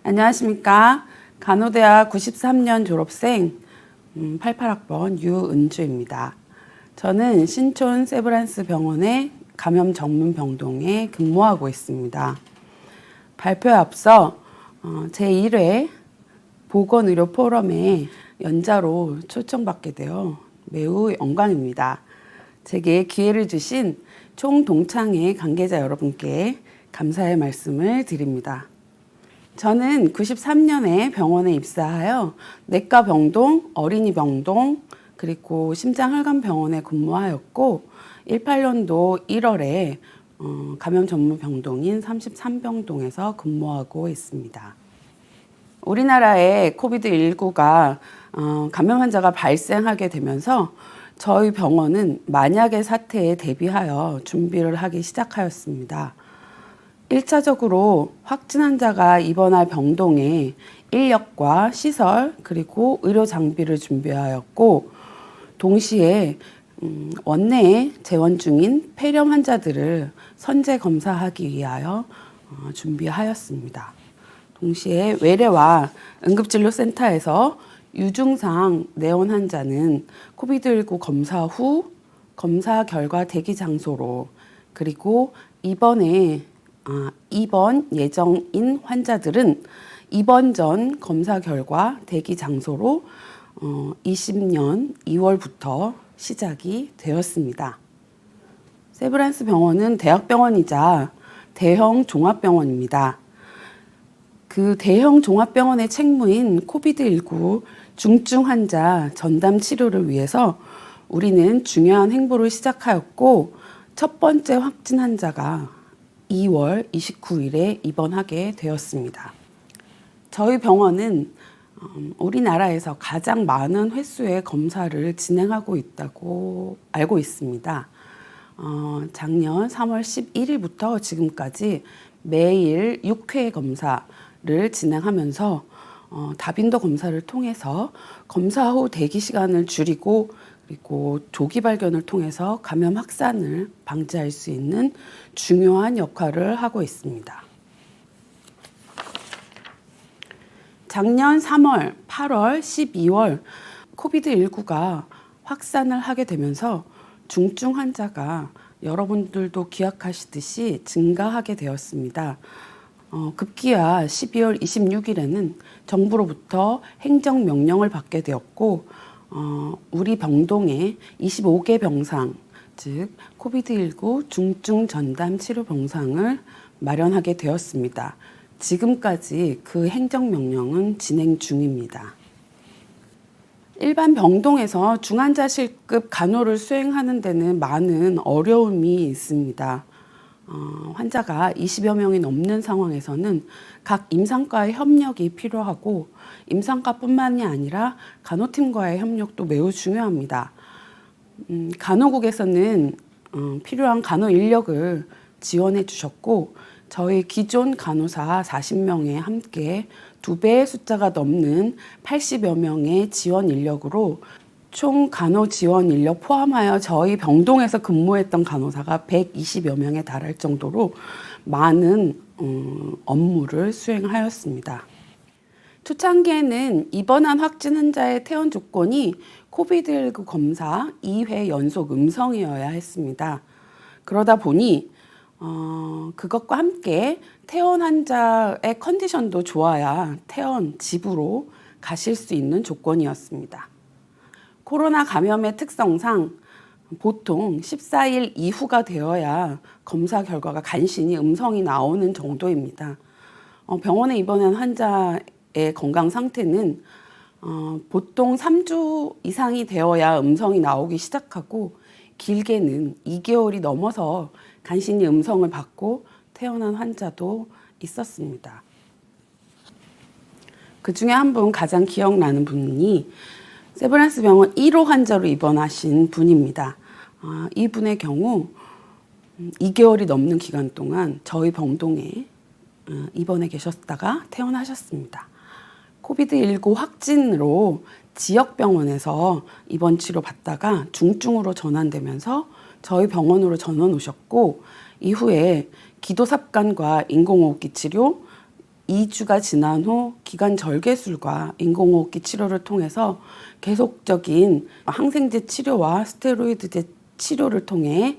안녕하십니까. 간호대학 93년 졸업생 88학번 유은주입니다. 저는 신촌 세브란스 병원의 감염 전문 병동에 근무하고 있습니다. 발표에 앞서 제1회 보건의료 포럼에 연자로 초청받게 되어 매우 영광입니다. 제게 기회를 주신 총동창회 관계자 여러분께 감사의 말씀을 드립니다. 저는 93년에 병원에 입사하여 내과 병동, 어린이 병동, 그리고 심장혈관병원에 근무하였고 18년도 1월에 감염 전문 병동인 33병동에서 근무하고 있습니다. 우리나라에 코비드19가 감염 환자가 발생하게 되면서 저희 병원은 만약의 사태에 대비하여 준비를 하기 시작하였습니다. 1차적으로 확진 환자가 입원할 병동에 인력과 시설 그리고 의료 장비를 준비하였고 동시에 원내에 재원 중인 폐렴 환자들을 선제 검사하기 위하여 준비하였습니다. 동시에 외래와 응급진료센터에서 유증상 내원 환자는 코비드19 검사 후 검사 결과 대기 장소로 그리고 입원 예정인 환자들은 입원 전 검사 결과 대기 장소로 20년 2월부터 시작이 되었습니다. 세브란스 병원은 대학병원이자 대형 종합병원입니다. 그 대형 종합병원의 책무인 코비드19 중증 환자 전담 치료를 위해서 우리는 중요한 행보를 시작하였고 첫 번째 확진 환자가 2월 29일에 입원하게 되었습니다. 저희 병원은 우리나라에서 가장 많은 횟수의 검사를 진행하고 있다고 알고 있습니다. 작년 3월 11일부터 지금까지 매일 6회 검사를 진행하면서 다빈도 검사를 통해서 검사 후 대기 시간을 줄이고 그리고 조기 발견을 통해서 감염 확산을 방지할 수 있는 중요한 역할을 하고 있습니다. 작년 3월, 8월, 12월 코비드19가 확산을 하게 되면서 중증 환자가 여러분들도 기억하시듯이 증가하게 되었습니다. 급기야 12월 26일에는 정부로부터 행정명령을 받게 되었고 우리 병동에 25개 병상, 즉 코비드19 중증 전담 치료 병상을 마련하게 되었습니다. 지금까지 그 행정명령은 진행 중입니다. 일반 병동에서 중환자실급 간호를 수행하는 데는 많은 어려움이 있습니다. 환자가 20여 명이 넘는 상황에서는 각 임상과의 협력이 필요하고 임상과뿐만이 아니라 간호팀과의 협력도 매우 중요합니다. 간호국에서는 필요한 간호 인력을 지원해 주셨고 저희 기존 간호사 40명에 함께 2배의 숫자가 넘는 80여 명의 지원 인력으로 총 간호 지원 인력 포함하여 저희 병동에서 근무했던 간호사가 120여 명에 달할 정도로 많은 업무를 수행하였습니다. 초창기에는 입원한 확진 환자의 퇴원 조건이 코비드19 검사 2회 연속 음성이어야 했습니다. 그러다 보니 그것과 함께 퇴원 환자의 컨디션도 좋아야 퇴원 집으로 가실 수 있는 조건이었습니다. 코로나 감염의 특성상 보통 14일 이후가 되어야 검사 결과가 간신히 음성이 나오는 정도입니다. 병원에 입원한 환자의 건강 상태는 보통 3주 이상이 되어야 음성이 나오기 시작하고 길게는 2개월이 넘어서 간신히 음성을 받고 퇴원한 환자도 있었습니다. 그 중에 한 분 가장 기억나는 분이 세브란스 병원 1호 환자로 입원하신 분입니다. 이분의 경우 2개월이 넘는 기간 동안 저희 병동에 입원해 계셨다가 퇴원하셨습니다. 코비드19 확진으로 지역병원에서 입원 치료 받다가 중증으로 전환되면서 저희 병원으로 전원 오셨고 이후에 기도삽관과 인공호흡기 치료, 2주가 지난 후 기관 절개술과 인공호흡기 치료를 통해서 계속적인 항생제 치료와 스테로이드제 치료를 통해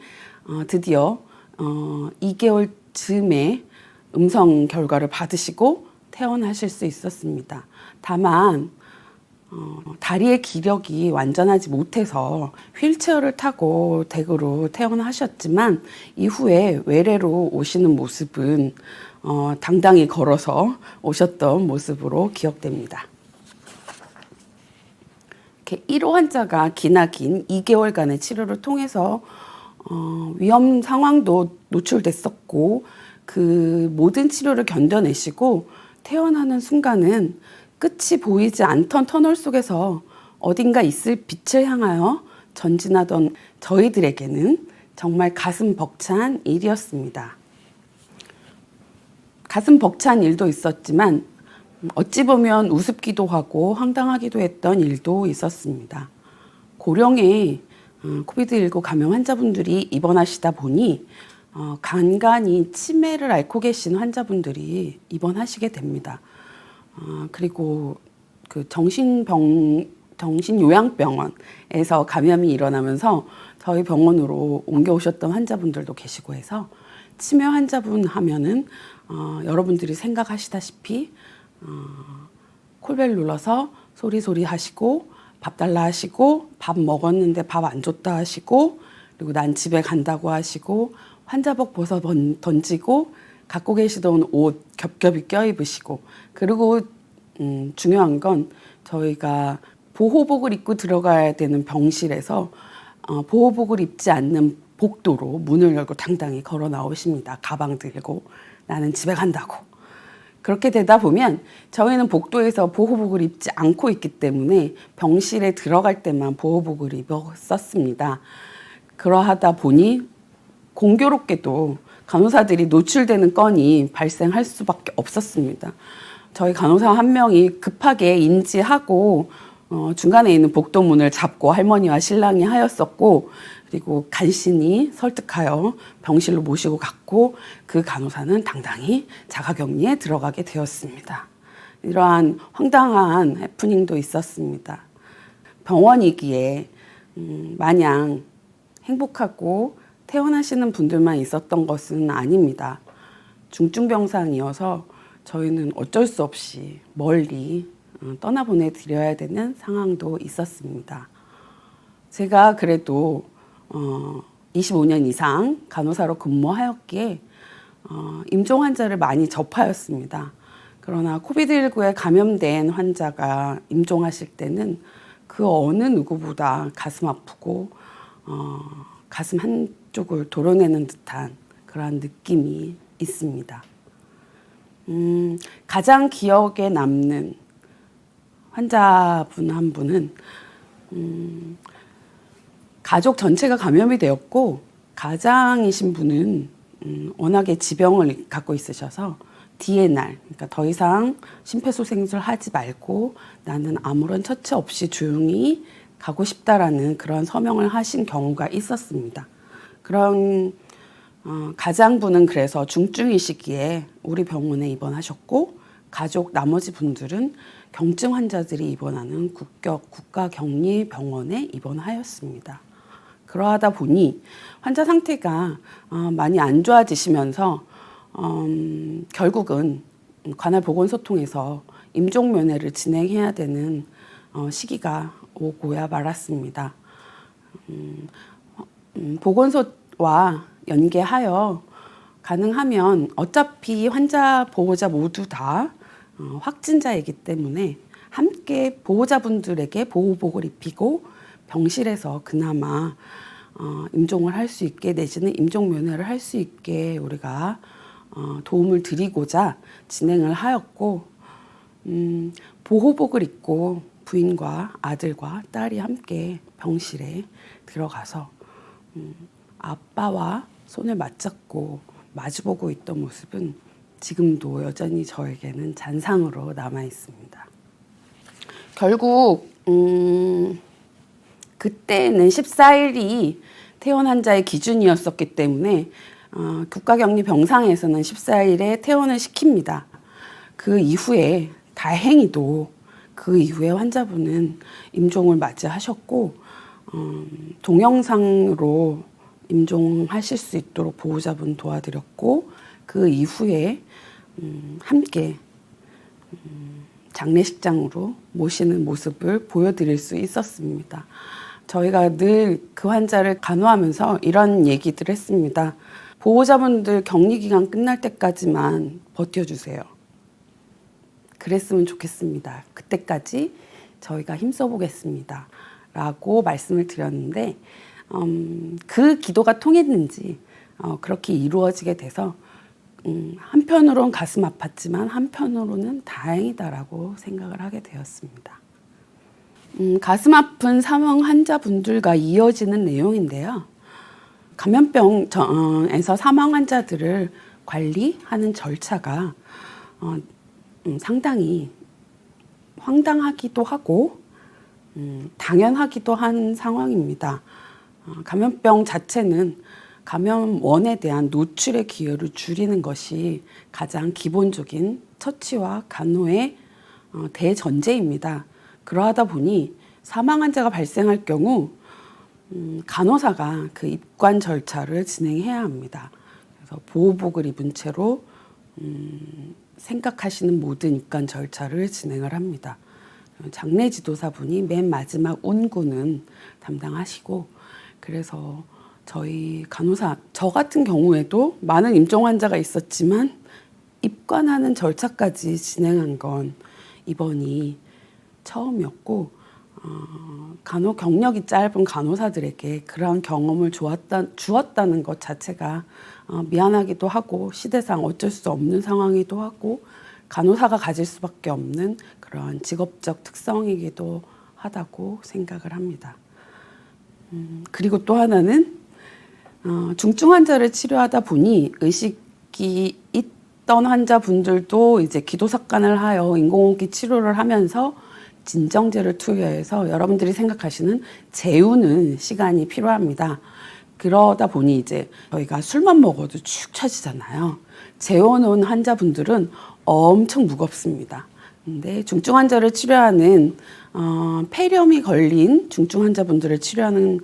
드디어 2개월 즈음에 음성 결과를 받으시고 퇴원하실 수 있었습니다. 다만 다리의 기력이 완전하지 못해서 휠체어를 타고 댁으로 퇴원하셨지만 이후에 외래로 오시는 모습은 당당히 걸어서 오셨던 모습으로 기억됩니다. 이렇게 1호 환자가 기나긴 2개월간의 치료를 통해서 위험 상황도 노출됐었고 그 모든 치료를 견뎌내시고 퇴원하는 순간은 끝이 보이지 않던 터널 속에서 어딘가 있을 빛을 향하여 전진하던 저희들에게는 정말 가슴 벅찬 일이었습니다. 가슴 벅찬 일도 있었지만 어찌 보면 우습기도 하고 황당하기도 했던 일도 있었습니다. 고령의 코비드19 감염 환자분들이 입원하시다 보니 간간히 치매를 앓고 계신 환자분들이 입원하시게 됩니다. 그리고 그 정신요양병원에서 감염이 일어나면서 저희 병원으로 옮겨오셨던 환자분들도 계시고 해서 치매 환자분 하면은 여러분들이 생각하시다시피 콜벨 눌러서 소리소리 하시고 밥 달라 하시고 밥 먹었는데 밥 안 줬다 하시고 그리고 난 집에 간다고 하시고 환자복 벗어 던지고 갖고 계시던 옷 겹겹이 껴입으시고 그리고 중요한 건 저희가 보호복을 입고 들어가야 되는 병실에서 보호복을 입지 않는 복도로 문을 열고 당당히 걸어 나오십니다. 가방 들고 나는 집에 간다고. 그렇게 되다 보면 저희는 복도에서 보호복을 입지 않고 있기 때문에 병실에 들어갈 때만 보호복을 입었었습니다. 그러하다 보니 공교롭게도 간호사들이 노출되는 건이 발생할 수밖에 없었습니다. 저희 간호사 한 명이 급하게 인지하고 중간에 있는 복도문을 잡고 할머니와 신랑이 하였었고 그리고 간신히 설득하여 병실로 모시고 갔고 그 간호사는 당당히 자가격리에 들어가게 되었습니다. 이러한 황당한 해프닝도 있었습니다. 병원이기에 마냥 행복하고 퇴원하시는 분들만 있었던 것은 아닙니다. 중증병상이어서 저희는 어쩔 수 없이 멀리 떠나보내드려야 되는 상황도 있었습니다. 제가 그래도 25년 이상 간호사로 근무하였기에 임종 환자를 많이 접하였습니다. 그러나 코비드19에 감염된 환자가 임종하실 때는 그 어느 누구보다 가슴 아프고 가슴 한쪽을 도려내는 듯한 그러한 느낌이 있습니다. 가장 기억에 남는 환자분 한 분은 가족 전체가 감염이 되었고 가장이신 분은 워낙에 지병을 갖고 있으셔서 DNR, 그러니까 더 이상 심폐소생술 하지 말고 나는 아무런 처치 없이 조용히 가고 싶다라는 그런 서명을 하신 경우가 있었습니다. 그런 가장분은 그래서 중증이시기에 우리 병원에 입원하셨고 가족 나머지 분들은 경증 환자들이 입원하는 국가격리병원에 입원하였습니다. 그러하다 보니 환자 상태가 많이 안 좋아지시면서 결국은 관할 보건소통에서 임종면회를 진행해야 되는 시기가 오고야 말았습니다. 보건소와 연계하여 가능하면 어차피 환자, 보호자 모두 다 확진자이기 때문에 함께 보호자분들에게 보호복을 입히고 병실에서 그나마 임종을 할 수 있게 내지는 임종면회를 할 수 있게 우리가 도움을 드리고자 진행을 하였고 보호복을 입고 부인과 아들과 딸이 함께 병실에 들어가서 아빠와 손을 맞잡고 마주보고 있던 모습은 지금도 여전히 저에게는 잔상으로 남아 있습니다. 결국 그때는 14일이 퇴원 환자의 기준이었었기 때문에 국가격리 병상에서는 14일에 퇴원을 시킵니다. 그 이후에 다행히도 그 이후에 환자분은 임종을 맞이하셨고 동영상으로 임종하실 수 있도록 보호자분 도와드렸고 그 이후에 함께 장례식장으로 모시는 모습을 보여드릴 수 있었습니다. 저희가 늘 그 환자를 간호하면서 이런 얘기들 했습니다. 보호자분들 격리기간 끝날 때까지만 버텨주세요. 그랬으면 좋겠습니다. 그때까지 저희가 힘써보겠습니다. 라고 말씀을 드렸는데 그 기도가 통했는지 그렇게 이루어지게 돼서 한편으로는 가슴 아팠지만 한편으로는 다행이다라고 생각을 하게 되었습니다. 가슴 아픈 사망 환자분들과 이어지는 내용인데요. 감염병에서 사망 환자들을 관리하는 절차가 상당히 황당하기도 하고 당연하기도 한 상황입니다. 감염병 자체는 감염원에 대한 노출의 기회를 줄이는 것이 가장 기본적인 처치와 간호의 대전제입니다. 그러하다 보니 사망 환자가 발생할 경우 간호사가 그 입관 절차를 진행해야 합니다. 그래서 보호복을 입은 채로 생각하시는 모든 입관 절차를 진행을 합니다. 장례 지도사분이 맨 마지막 운구는 담당하시고 그래서 저희 간호사, 저 같은 경우에도 많은 임종 환자가 있었지만 입관하는 절차까지 진행한 건 이번이 처음이었고 간호 경력이 짧은 간호사들에게 그러한 경험을 주었다는 것 자체가 미안하기도 하고 시대상 어쩔 수 없는 상황이기도 하고 간호사가 가질 수밖에 없는 그러한 직업적 특성이기도 하다고 생각을 합니다. 그리고 또 하나는 중증 환자를 치료하다 보니 의식이 있던 환자분들도 이제 기도석관을 하여 인공호흡기 치료를 하면서 진정제를 투여해서 여러분들이 생각하시는 재우는 시간이 필요합니다. 그러다 보니 이제 저희가 술만 먹어도 축 처지잖아요. 재워놓은 환자분들은 엄청 무겁습니다. 근데 중증 환자를 치료하는 폐렴이 걸린 중증 환자분들을 치료하는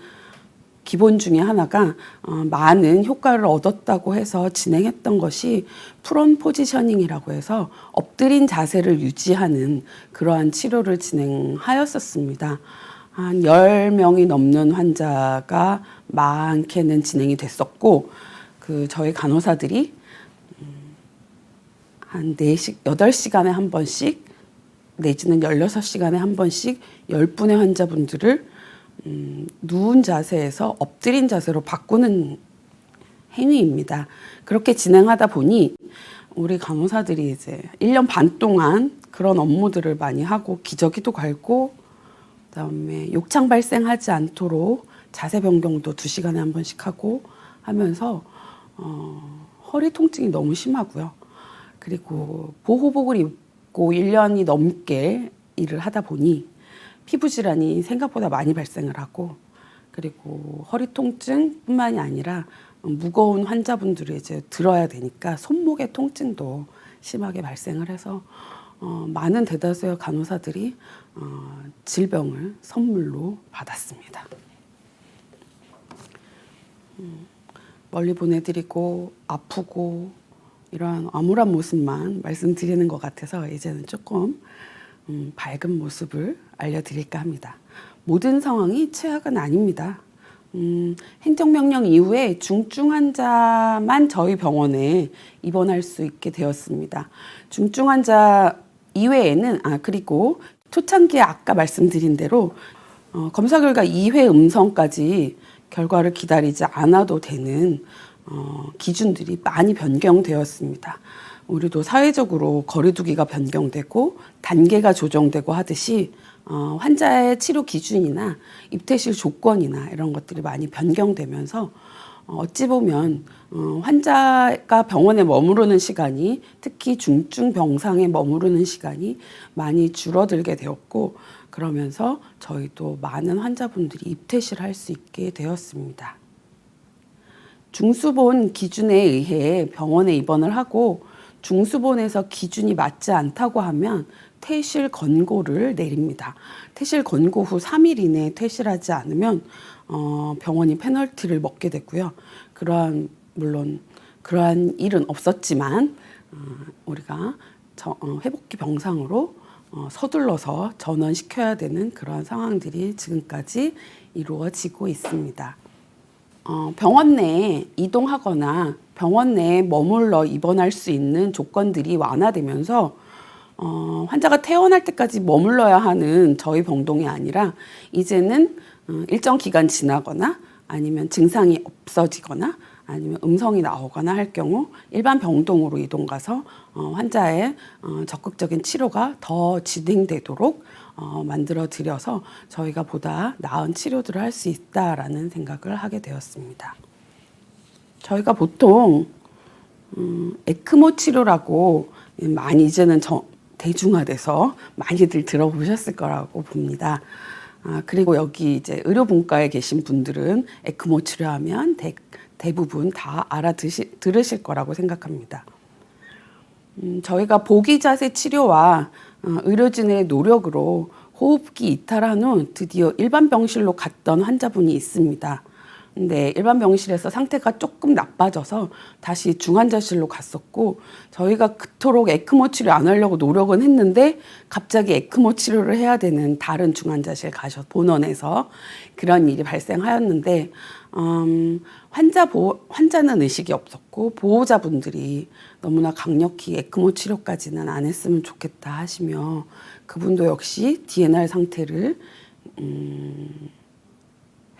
기본 중에 하나가 많은 효과를 얻었다고 해서 진행했던 것이 프론 포지셔닝이라고 해서 엎드린 자세를 유지하는 그러한 치료를 진행하였었습니다. 한 10명이 넘는 환자가 많게는 진행이 됐었고 저희 간호사들이 한 8시간에 한 번씩 내지는 16시간에 한 번씩 10분의 환자분들을 누운 자세에서 엎드린 자세로 바꾸는 행위입니다. 그렇게 진행하다 보니 우리 간호사들이 이제 1년 반 동안 그런 업무들을 많이 하고 기저귀도 갈고 그다음에 욕창 발생하지 않도록 자세 변경도 2시간에 한 번씩 하고 하면서 허리 통증이 너무 심하고요. 그리고 보호복을 입고 1년이 넘게 일을 하다 보니 피부 질환이 생각보다 많이 발생을 하고 그리고 허리 통증뿐만이 아니라 무거운 환자분들이 이제 들어야 되니까 손목의 통증도 심하게 발생을 해서 많은 대다수의 간호사들이 질병을 선물로 받았습니다. 멀리 보내드리고 아프고 이러한 암울한 모습만 말씀드리는 것 같아서 이제는 조금 밝은 모습을 알려드릴까 합니다. 모든 상황이 최악은 아닙니다. 행정명령 이후에 중증 환자만 저희 병원에 입원할 수 있게 되었습니다. 중증 환자 이외에는 그리고 초창기에 아까 말씀드린 대로 검사 결과 2회 음성까지 결과를 기다리지 않아도 되는 기준들이 많이 변경되었습니다. 우리도 사회적으로 거리두기가 변경되고 단계가 조정되고 하듯이 환자의 치료 기준이나 입퇴실 조건이나 이런 것들이 많이 변경되면서 어찌 보면 환자가 병원에 머무르는 시간이 특히 중증 병상에 머무르는 시간이 많이 줄어들게 되었고 그러면서 저희도 많은 환자분들이 입퇴실할 수 있게 되었습니다. 중수본 기준에 의해 병원에 입원을 하고 중수본에서 기준이 맞지 않다고 하면 퇴실 권고를 내립니다. 퇴실 권고 후 3일 이내에 퇴실하지 않으면 병원이 페널티를 먹게 되고요. 물론 그러한 일은 없었지만 우리가 회복기 병상으로 서둘러서 전원시켜야 되는 그러한 상황들이 지금까지 이루어지고 있습니다. 병원 내에 이동하거나 병원 내에 머물러 입원할 수 있는 조건들이 완화되면서 환자가 퇴원할 때까지 머물러야 하는 저희 병동이 아니라 이제는 일정 기간 지나거나 아니면 증상이 없어지거나 아니면 음성이 나오거나 할 경우 일반 병동으로 이동 가서 환자의 적극적인 치료가 더 진행되도록 만들어 드려서 저희가 보다 나은 치료들을 할 수 있다라는 생각을 하게 되었습니다. 저희가 보통 에크모 치료라고 많이 이제는 대중화돼서 많이들 들어보셨을 거라고 봅니다. 그리고 여기 이제 의료분과에 계신 분들은 에크모 치료하면 대부분 다 들으실 거라고 생각합니다. 저희가 보기 자세 치료와 의료진의 노력으로 호흡기 이탈한 후 드디어 일반 병실로 갔던 환자분이 있습니다. 근데 일반 병실에서 상태가 조금 나빠져서 다시 중환자실로 갔었고 저희가 그토록 에크모 치료 안 하려고 노력은 했는데 갑자기 에크모 치료를 해야 되는 다른 중환자실 본원에서 그런 일이 발생하였는데 환자는 의식이 없었고 보호자분들이 너무나 강력히 에크모 치료까지는 안 했으면 좋겠다 하시며 그분도 역시 DNR 상태를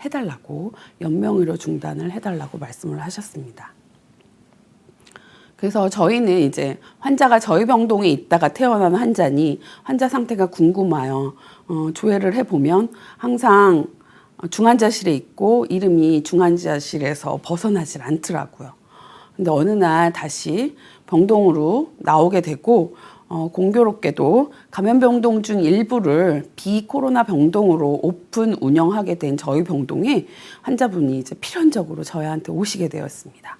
해달라고 연명의료 중단을 해달라고 말씀을 하셨습니다. 그래서 저희는 이제 환자가 저희 병동에 있다가 퇴원한 환자니 환자 상태가 궁금하여 조회를 해보면 항상 중환자실에 있고 이름이 중환자실에서 벗어나질 않더라고요. 근데 어느 날 다시 병동으로 나오게 되고 공교롭게도 감염병동 중 일부를 비코로나 병동으로 오픈 운영하게 된 저희 병동에 환자분이 이제 필연적으로 저희한테 오시게 되었습니다.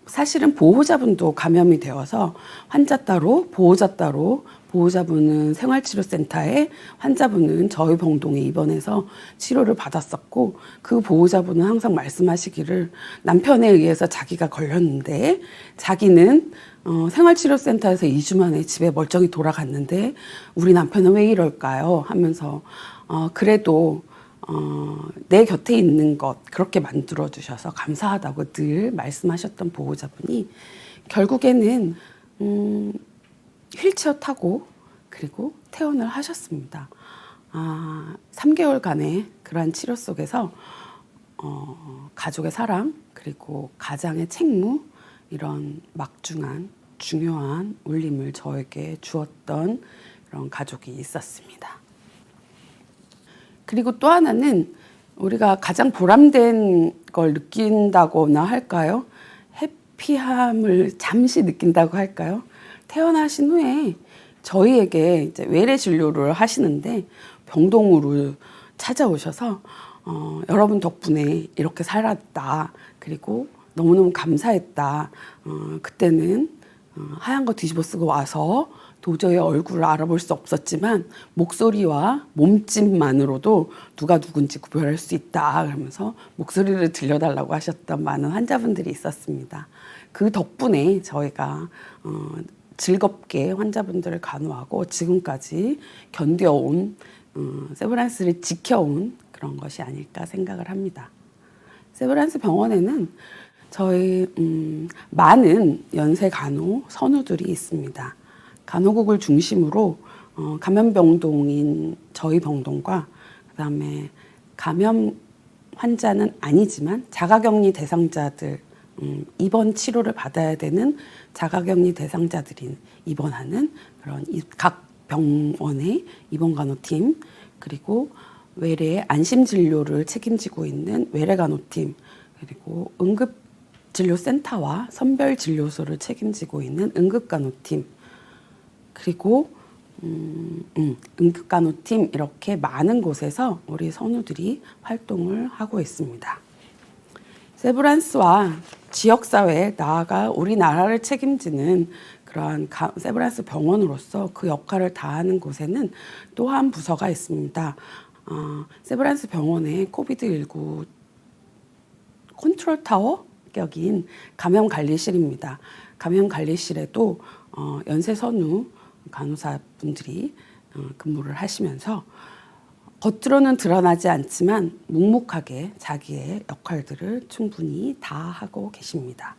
사실은 보호자분도 감염이 되어서 환자 따로, 보호자 따로, 보호자분은 생활치료센터에 환자분은 저희 병동에 입원해서 치료를 받았었고 그 보호자분은 항상 말씀하시기를 남편에 의해서 자기가 걸렸는데 자기는 생활치료센터에서 2주 만에 집에 멀쩡히 돌아갔는데 우리 남편은 왜 이럴까요? 하면서 그래도 내 곁에 있는 것 그렇게 만들어 주셔서 감사하다고 늘 말씀하셨던 보호자분이 결국에는 휠체어 타고 그리고 퇴원을 하셨습니다. 3개월간의 그러한 치료 속에서 가족의 사랑 그리고 가장의 책무 이런 막중한 중요한 울림을 저에게 주었던 그런 가족이 있었습니다. 그리고 또 하나는 우리가 가장 보람된 걸 느낀다거나 할까요? 해피함을 잠시 느낀다고 할까요? 퇴원하신 후에 저희에게 이제 외래 진료를 하시는데 병동으로 찾아오셔서 여러분 덕분에 이렇게 살았다. 그리고 너무너무 감사했다. 그때는 하얀 거 뒤집어 쓰고 와서 도저히 얼굴을 알아볼 수 없었지만 목소리와 몸짓만으로도 누가 누군지 구별할 수 있다. 그러면서 목소리를 들려달라고 하셨던 많은 환자분들이 있었습니다. 그 덕분에 저희가 즐겁게 환자분들을 간호하고 지금까지 견뎌온 세브란스를 지켜온 그런 것이 아닐까 생각을 합니다. 세브란스 병원에는 저희 많은 연세 간호 선우들이 있습니다. 간호국을 중심으로 감염병동인 저희 병동과 그다음에 감염 환자는 아니지만 자가격리 대상자들 입원 치료를 받아야 되는 자가격리 대상자들이 입원하는 그런 각 병원의 입원간호팀 그리고 외래 안심진료를 책임지고 있는 외래간호팀 그리고 응급진료센터와 선별진료소를 책임지고 있는 응급간호팀 그리고 응급간호팀 이렇게 많은 곳에서 우리 선우들이 활동을 하고 있습니다. 세브란스와 지역사회, 나아가 우리나라를 책임지는 그러한 세브란스 병원으로서 그 역할을 다하는 곳에는 또 한 부서가 있습니다. 세브란스 병원의 코비드19 컨트롤 타워 격인 감염관리실입니다. 감염관리실에도 연세 선후 간호사분들이 근무를 하시면서 겉으로는 드러나지 않지만 묵묵하게 자기의 역할들을 충분히 다 하고 계십니다.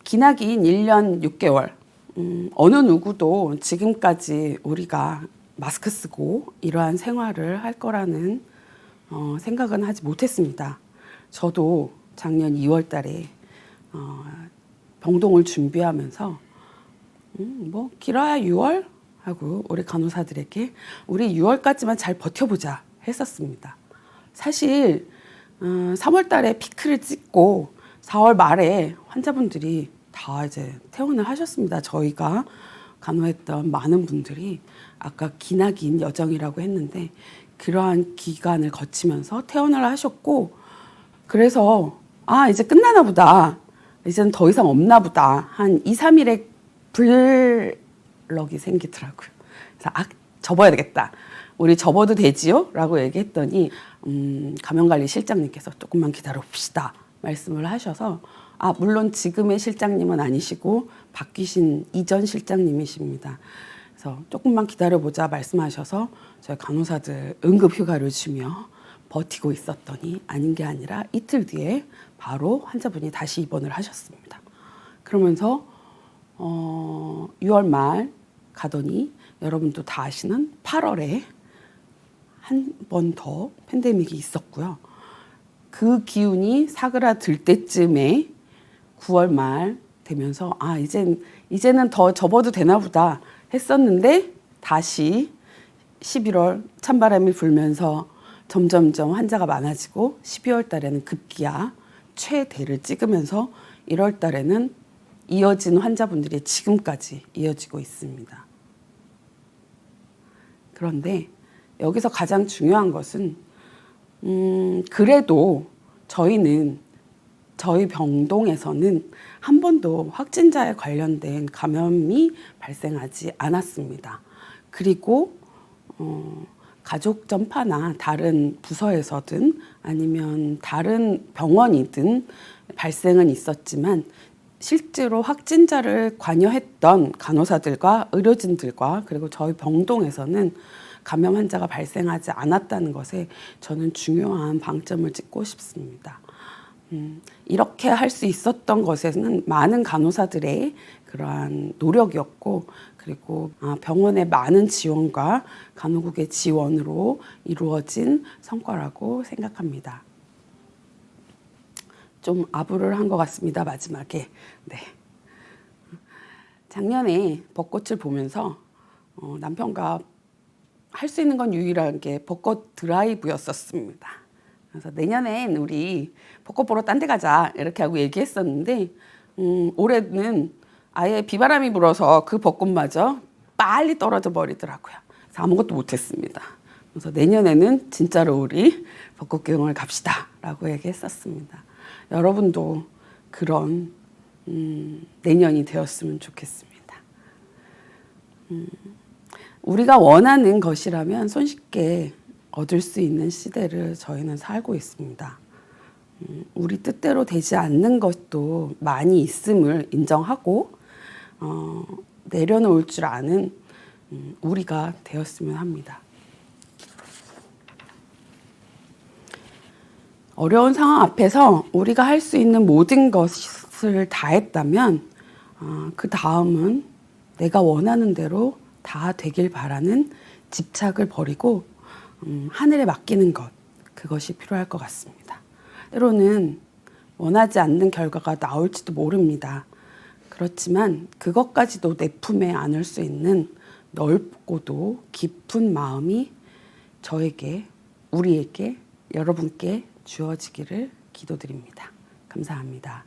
기나긴 1년 6개월, 어느 누구도 지금까지 우리가 마스크 쓰고 이러한 생활을 할 거라는 생각은 하지 못했습니다. 저도 작년 2월 달에 병동을 준비하면서 뭐 길어야 6월? 하고 우리 간호사들에게 우리 6월까지만 잘 버텨보자 했었습니다. 사실 3월 달에 피크를 찍고 4월 말에 환자분들이 다 이제 퇴원을 하셨습니다. 저희가 간호했던 많은 분들이 아까 기나긴 여정이라고 했는데 그러한 기간을 거치면서 퇴원을 하셨고, 그래서 이제 끝나나 보다, 이제는 더 이상 없나 보다 한 2, 3일에 블럭이 생기더라고요. 그래서 접어야 되겠다. 우리 접어도 되지요? 라고 얘기했더니 감염관리 실장님께서 조금만 기다려 봅시다 말씀을 하셔서, 물론 지금의 실장님은 아니시고 바뀌신 이전 실장님이십니다. 그래서 조금만 기다려보자 말씀하셔서 저희 간호사들 응급 휴가를 주며 버티고 있었더니 아닌 게 아니라 이틀 뒤에 바로 환자분이 다시 입원을 하셨습니다. 그러면서 6월 말 가더니 여러분도 다 아시는 8월에 한 번 더 팬데믹이 있었고요. 그 기운이 사그라들 때쯤에 9월 말 되면서 이제는 더 접어도 되나 보다 했었는데 다시 11월 찬바람이 불면서 점점점 환자가 많아지고 12월 달에는 급기야 최대를 찍으면서 1월 달에는 이어진 환자분들이 지금까지 이어지고 있습니다. 그런데 여기서 가장 중요한 것은 그래도 저희 병동에서는 한 번도 확진자에 관련된 감염이 발생하지 않았습니다. 그리고 가족 전파나 다른 부서에서든 아니면 다른 병원이든 발생은 있었지만 실제로 확진자를 관여했던 간호사들과 의료진들과 그리고 저희 병동에서는 감염 환자가 발생하지 않았다는 것에 저는 중요한 방점을 찍고 싶습니다. 이렇게 할 수 있었던 것에는 많은 간호사들의 그러한 노력이었고, 그리고 병원의 많은 지원과 간호국의 지원으로 이루어진 성과라고 생각합니다. 좀 아부를 한 것 같습니다, 마지막에. 네. 작년에 벚꽃을 보면서 남편과 할 수 있는 건 유일한 게 벚꽃 드라이브였었습니다. 그래서 내년엔 우리 벚꽃 보러 딴 데 가자 이렇게 하고 얘기했었는데 올해는 아예 비바람이 불어서 그 벚꽃마저 빨리 떨어져 버리더라고요. 그래서 아무것도 못했습니다. 그래서 내년에는 진짜로 우리 벚꽃 구경을 갑시다 라고 얘기했었습니다. 여러분도 그런 내년이 되었으면 좋겠습니다. 우리가 원하는 것이라면 손쉽게 얻을 수 있는 시대를 저희는 살고 있습니다. 우리 뜻대로 되지 않는 것도 많이 있음을 인정하고 내려놓을 줄 아는 우리가 되었으면 합니다. 어려운 상황 앞에서 우리가 할 수 있는 모든 것을 다했다면 그 다음은 내가 원하는 대로 다 되길 바라는 집착을 버리고 하늘에 맡기는 것, 그것이 필요할 것 같습니다. 때로는 원하지 않는 결과가 나올지도 모릅니다. 그렇지만 그것까지도 내 품에 안을 수 있는 넓고도 깊은 마음이 저에게, 우리에게, 여러분께 주어지기를 기도드립니다. 감사합니다.